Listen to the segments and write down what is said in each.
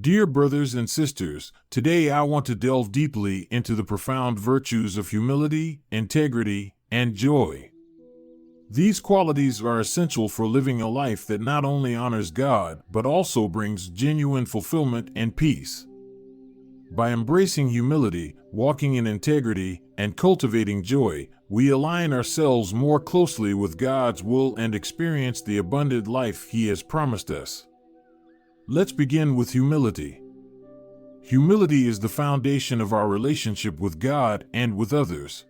Dear brothers and sisters, today I want to delve deeply into the profound virtues of humility, integrity, and joy. These qualities are essential for living a life that not only honors God, but also brings genuine fulfillment and peace. By embracing humility, walking in integrity, and cultivating joy, we align ourselves more closely with God's will and experience the abundant life He has promised us. Let's begin with humility. Humility is the foundation of our relationship with God and with others.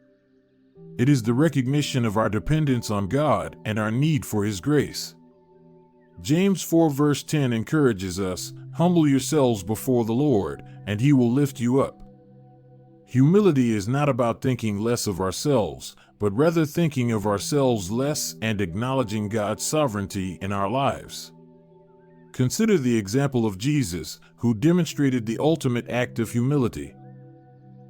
It is the recognition of our dependence on God and our need for His grace. James 4 verse 10 encourages us, "Humble yourselves before the Lord, and He will lift you up." Humility is not about thinking less of ourselves, but rather thinking of ourselves less and acknowledging God's sovereignty in our lives. Consider the example of Jesus, who demonstrated the ultimate act of humility.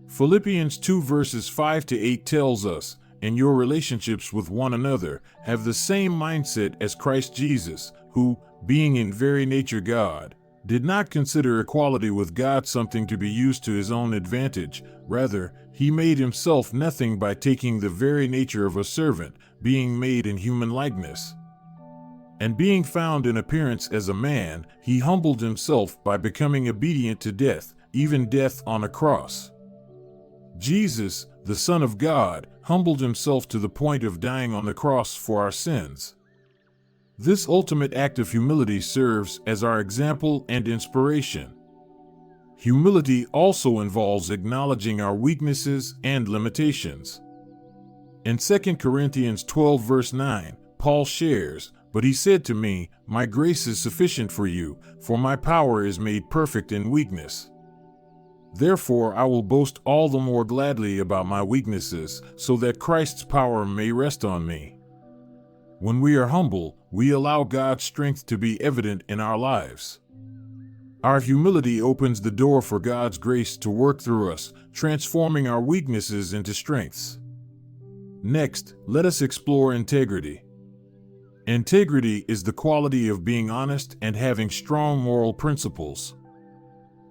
Philippians 2 verses 5 to 8 tells us, "In your relationships with one another, have the same mindset as Christ Jesus, who, being in very nature God, did not consider equality with God something to be used to His own advantage. Rather, He made Himself nothing by taking the very nature of a servant, being made in human likeness. And being found in appearance as a man, He humbled Himself by becoming obedient to death, even death on a cross." Jesus, the Son of God, humbled Himself to the point of dying on the cross for our sins. This ultimate act of humility serves as our example and inspiration. Humility also involves acknowledging our weaknesses and limitations. In 2 Corinthians 12 verse 9, Paul shares, "But He said to me, 'My grace is sufficient for you, for my power is made perfect in weakness.' Therefore I will boast all the more gladly about my weaknesses, so that Christ's power may rest on me." When we are humble, we allow God's strength to be evident in our lives. Our humility opens the door for God's grace to work through us, transforming our weaknesses into strengths. Next, let us explore integrity. Integrity is the quality of being honest and having strong moral principles.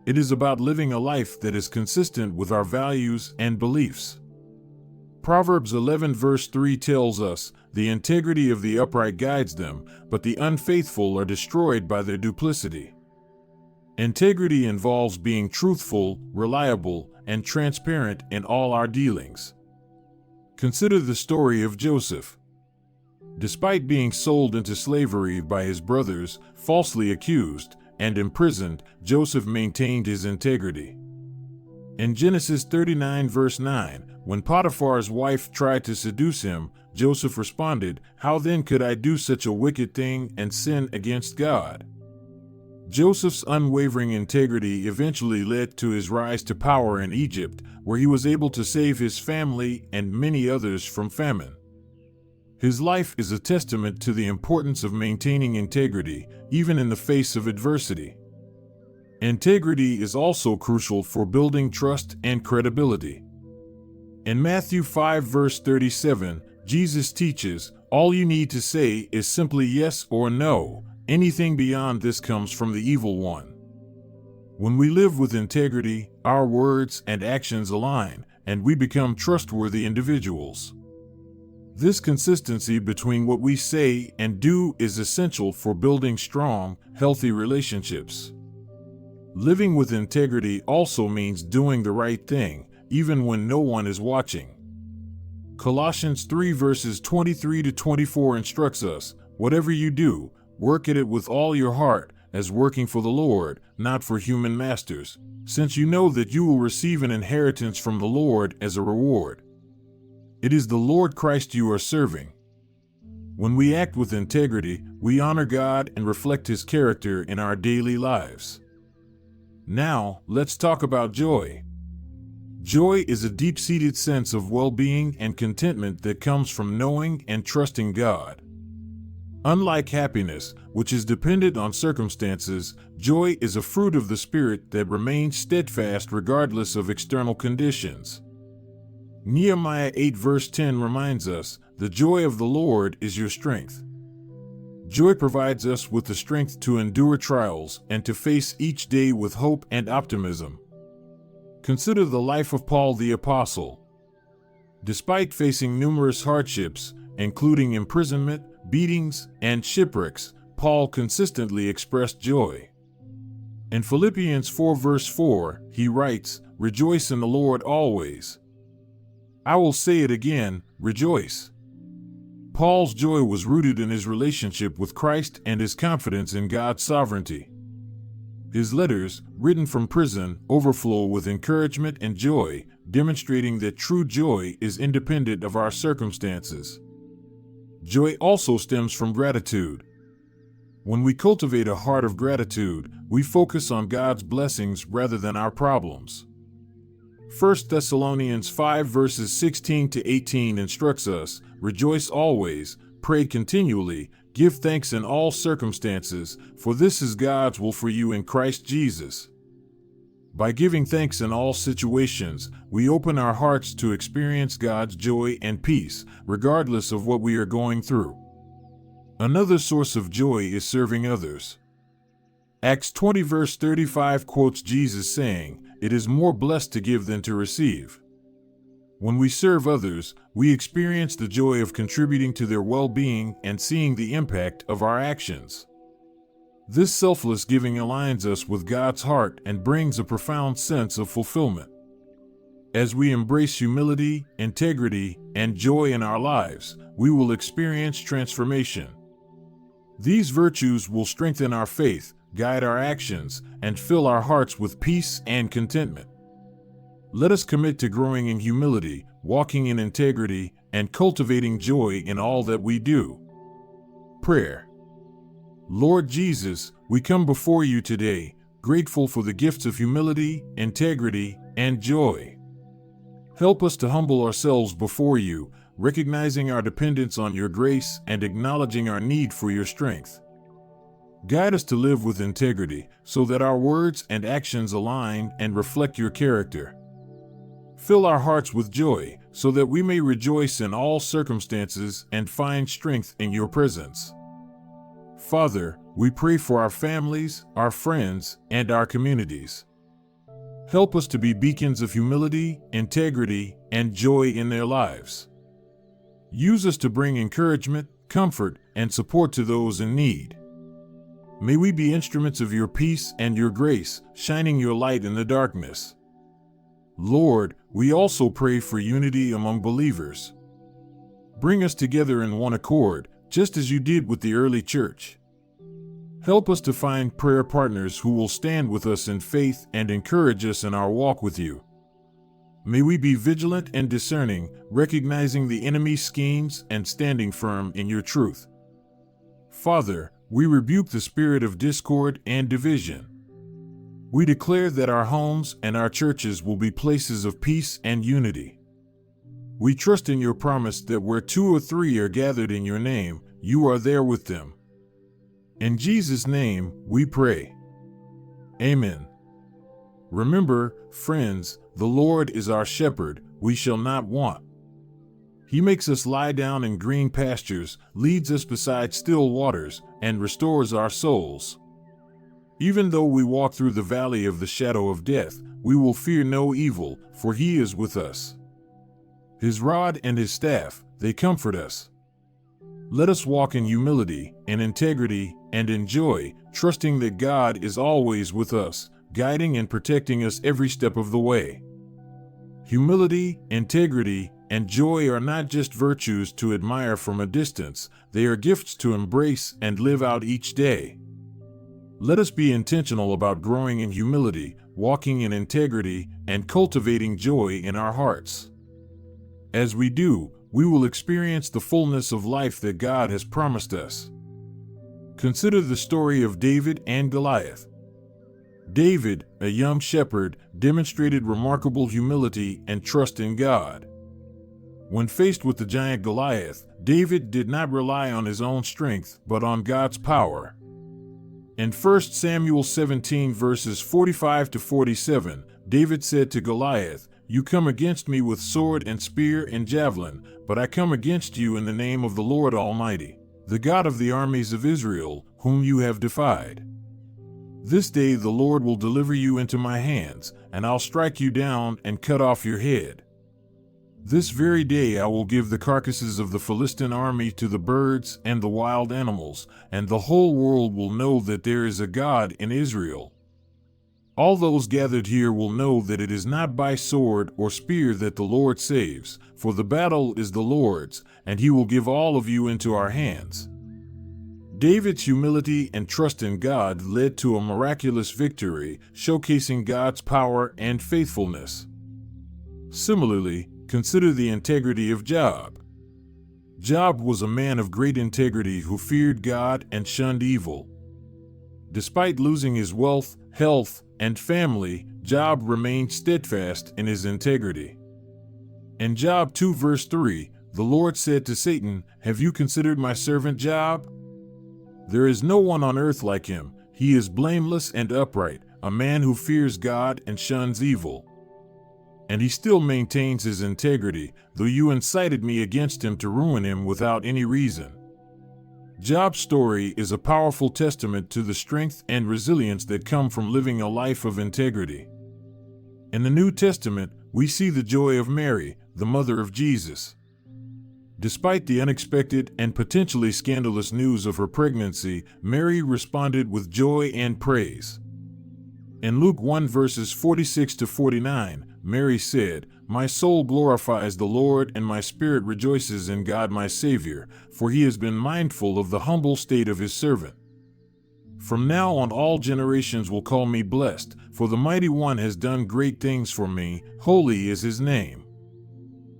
It is about living a life that is consistent with our values and beliefs. Proverbs 11 verse 3 tells us, "The integrity of the upright guides them, but the unfaithful are destroyed by their duplicity." Integrity involves being truthful, reliable, and transparent in all our dealings. Consider the story of Joseph. Despite being sold into slavery by his brothers, falsely accused, and imprisoned, Joseph maintained his integrity. In Genesis 39 verse 9, when Potiphar's wife tried to seduce him, Joseph responded, "How then could I do such a wicked thing and sin against God?" Joseph's unwavering integrity eventually led to his rise to power in Egypt, where he was able to save his family and many others from famine. His life is a testament to the importance of maintaining integrity, even in the face of adversity. Integrity is also crucial for building trust and credibility. In Matthew 5 verse 37, Jesus teaches, "All you need to say is simply yes or no. Anything beyond this comes from the evil one." When we live with integrity, our words and actions align, and we become trustworthy individuals. This consistency between what we say and do is essential for building strong, healthy relationships. Living with integrity also means doing the right thing, even when no one is watching. Colossians 3 verses 23 to 24 instructs us, "Whatever you do, work at it with all your heart, as working for the Lord, not for human masters, since you know that you will receive an inheritance from the Lord as a reward." It is the Lord Christ you are serving. When we act with integrity, we honor God and reflect His character in our daily lives. Now, let's talk about joy. Joy is a deep-seated sense of well-being and contentment that comes from knowing and trusting God. Unlike happiness, which is dependent on circumstances, joy is a fruit of the Spirit that remains steadfast regardless of external conditions. Nehemiah 8 verse 10 reminds us, "The joy of the Lord is your strength." Joy provides us with the strength to endure trials and to face each day with hope and optimism. Consider the life of Paul the Apostle. Despite facing numerous hardships, including imprisonment, beatings, and shipwrecks, Paul consistently expressed joy. In Philippians 4 verse 4, he writes, "Rejoice in the Lord always. I will say it again, rejoice." Paul's joy was rooted in his relationship with Christ and his confidence in God's sovereignty. His letters, written from prison, overflow with encouragement and joy, demonstrating that true joy is independent of our circumstances. Joy also stems from gratitude. When we cultivate a heart of gratitude, we focus on God's blessings rather than our problems. 1 Thessalonians 5 verses 16 to 18 instructs us, "Rejoice always, pray continually, give thanks in all circumstances, for this is God's will for you in Christ Jesus." By giving thanks in all situations, we open our hearts to experience God's joy and peace, regardless of what we are going through. Another source of joy is serving others. Acts 20 verse 35 quotes Jesus saying, "It is more blessed to give than to receive." When we serve others, we experience the joy of contributing to their well-being and seeing the impact of our actions. This selfless giving aligns us with God's heart and brings a profound sense of fulfillment. As we embrace humility, integrity, and joy in our lives, we will experience transformation. These virtues will strengthen our faith, guide our actions, and fill our hearts with peace and contentment. Let us commit to growing in humility, walking in integrity, and cultivating joy in all that we do. Prayer. Lord Jesus, we come before you today, grateful for the gifts of humility, integrity, and joy. Help us to humble ourselves before you, recognizing our dependence on your grace and acknowledging our need for your strength. Guide us to live with integrity, so that our words and actions align and reflect your character. Fill our hearts with joy, so that we may rejoice in all circumstances and find strength in your presence. Father, we pray for our families, our friends, and our communities. Help us to be beacons of humility, integrity, and joy in their lives. Use us to bring encouragement, comfort, and support to those in need. May we be instruments of your peace and your grace, shining your light in the darkness. Lord, we also pray for unity among believers. Bring us together in one accord, just as you did with the early church. Help us to find prayer partners who will stand with us in faith and encourage us in our walk with you. May we be vigilant and discerning, recognizing the enemy's schemes and standing firm in your truth. Father, we rebuke the spirit of discord and division. We declare that our homes and our churches will be places of peace and unity. We trust in your promise that where 2 or 3 are gathered in your name, you are there with them. In Jesus' name, we pray. Amen. Remember, friends, the Lord is our shepherd, we shall not want. He makes us lie down in green pastures, leads us beside still waters, and restores our souls. Even though we walk through the valley of the shadow of death, we will fear no evil, for he is with us. His rod and his staff, they comfort us. Let us walk in humility, in integrity, and in joy, trusting that God is always with us, guiding and protecting us every step of the way. Humility, integrity, and joy are not just virtues to admire from a distance, they are gifts to embrace and live out each day. Let us be intentional about growing in humility, walking in integrity, and cultivating joy in our hearts. As we do, we will experience the fullness of life that God has promised us. Consider the story of David and Goliath. David, a young shepherd, demonstrated remarkable humility and trust in God. When faced with the giant Goliath, David did not rely on his own strength, but on God's power. In 1 Samuel 17 verses 45 to 47, David said to Goliath, "You come against me with sword and spear and javelin, but I come against you in the name of the Lord Almighty." the God of the armies of Israel, whom you have defied. This day the Lord will deliver you into my hands, and I'll strike you down and cut off your head. This very day I will give the carcasses of the Philistine army to the birds and the wild animals, and the whole world will know that there is a God in Israel. All those gathered here will know that it is not by sword or spear that the Lord saves, for the battle is the Lord's, and he will give all of you into our hands. David's humility and trust in God led to a miraculous victory, showcasing God's power and faithfulness. Similarly, consider the integrity of Job. Job was a man of great integrity who feared God and shunned evil. Despite losing his wealth, health, and family, Job remained steadfast in his integrity. In Job 2 verse 3, the Lord said to Satan, "Have you considered my servant Job? There is no one on earth like him. He is blameless and upright, a man who fears God and shuns evil. And he still maintains his integrity, though you incited me against him to ruin him without any reason." Job's story is a powerful testament to the strength and resilience that come from living a life of integrity. In the New Testament, we see the joy of Mary, the mother of Jesus. Despite the unexpected and potentially scandalous news of her pregnancy, Mary responded with joy and praise. In Luke 1 verses 46 to 49, Mary said, "My soul glorifies the Lord, and my spirit rejoices in God my Savior, for he has been mindful of the humble state of his servant. From now on all generations will call me blessed, for the Mighty One has done great things for me, holy is his name."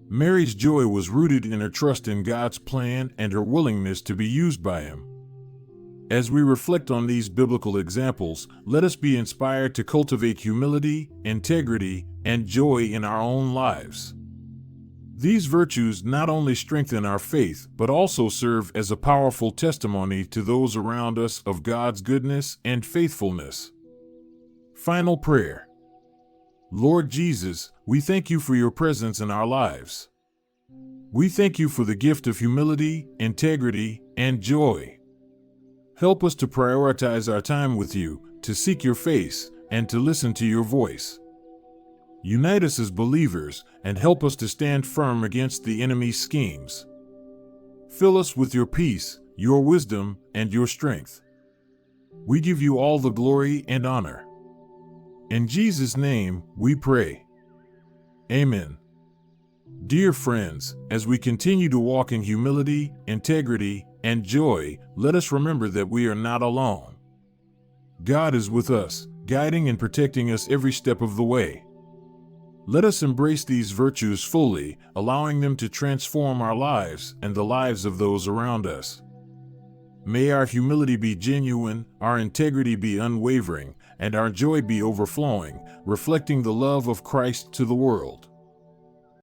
Mary's joy was rooted in her trust in God's plan and her willingness to be used by him. As we reflect on these biblical examples, let us be inspired to cultivate humility, integrity, and joy in our own lives. These virtues not only strengthen our faith, but also serve as a powerful testimony to those around us of God's goodness and faithfulness. Final prayer. Lord Jesus, we thank you for your presence in our lives. We thank you for the gift of humility, integrity, and joy. Help us to prioritize our time with you, to seek your face, and to listen to your voice. Unite us as believers, and help us to stand firm against the enemy's schemes. Fill us with your peace, your wisdom, and your strength. We give you all the glory and honor. In Jesus' name, we pray. Amen. Dear friends, as we continue to walk in humility, integrity, and joy, let us remember that we are not alone. God is with us, guiding and protecting us every step of the way. Let us embrace these virtues fully, allowing them to transform our lives and the lives of those around us. May our humility be genuine, our integrity be unwavering, and our joy be overflowing, reflecting the love of Christ to the world.